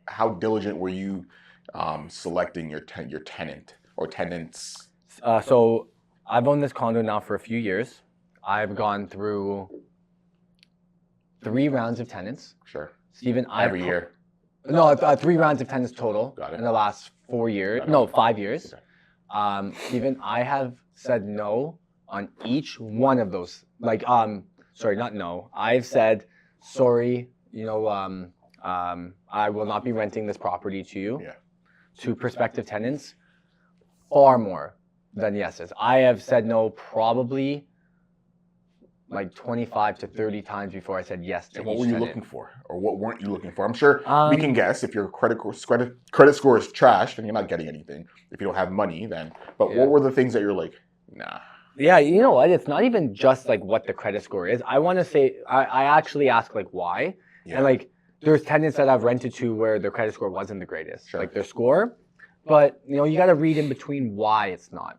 how diligent were you selecting your tenant or tenants? So I've owned this condo now for a few years. I've gone through 3 rounds of tenants. Sure. Stephen, Every year. No, 3 rounds of tenants total. Got it. In the last 4 years. No, 5 years. Okay. Stephen, I have said no on each one of those. Like, sorry, not no. I've said, sorry, I will not be renting this property to you. Yeah. To prospective tenants, far more than yeses. I have said no probably like 25 to 30 times before I said yes to And what each were you tenant. looking for, or what weren't you looking for? I'm sure we can guess. If your credit score is trash, then you're not getting anything. If you don't have money, then. But what were the things that you're like, nah? Yeah, you know what? It's not even just like what the credit score is. I want to say I actually ask like why, and like there's tenants that I've rented to where their credit score wasn't the greatest, like their score, but you got to read in between why it's not.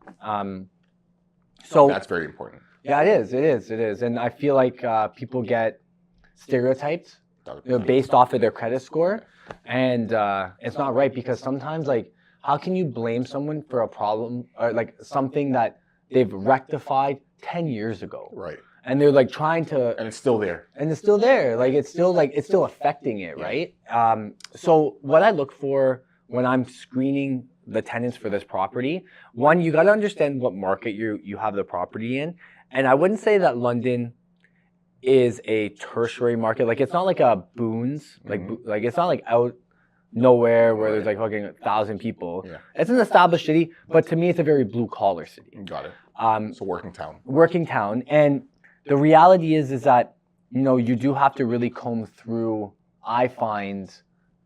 So that's very important. Yeah, it is, and I feel like people get stereotyped, based off of their credit score, and it's not right because sometimes like how can you blame someone for a problem or like something that they've rectified 10 years ago? Right. And they're like trying to, and it's still there. And it's still there. Like it's still affecting it, right? So what I look for when I'm screening the tenants for this property, one, you got to understand what market you have the property in. And I wouldn't say that London is a tertiary market. Like it's not like a Boons, like it's not like out nowhere where there's like fucking 1,000 people. Yeah. It's an established city, but to me it's a very blue collar city. Got it. It's a working town. Working town, and the reality is that you do have to really comb through. I find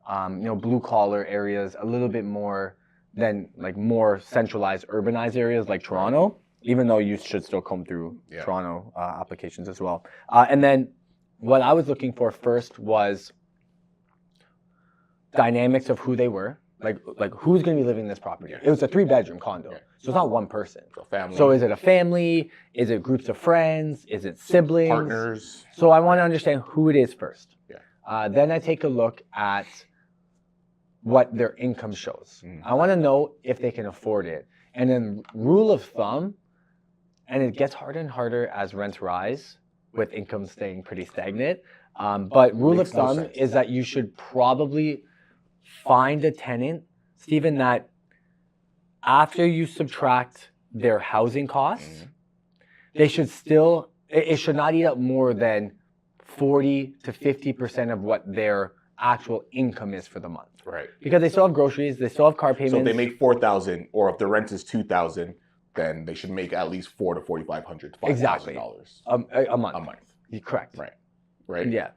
blue collar areas a little bit more than like more centralized urbanized areas like Toronto. Even though you should still come through Toronto applications as well. And then what I was looking for first was dynamics of who they were. Like who's going to be living in this property. It was a 3-bedroom condo. So it's not one person. So family. So is it a family? Is it groups of friends? Is it siblings? Partners. So I want to understand who it is first. Yeah. Then I take a look at what their income shows. I want to know if they can afford it. And then rule of thumb, and it gets harder and harder as rents rise, with income staying pretty stagnant. But rule of thumb is that you should probably find a tenant, Stephen, that after you subtract their housing costs, they should still, it should not eat up more than 40 to 50% of what their actual income is for the month. Right. Because they still have groceries, they still have car payments. So if they make $4,000, or if the rent is $2,000, then they should make at least $4,000 to $4,500 to $5,000 a month. a month. Correct. Right. Yeah.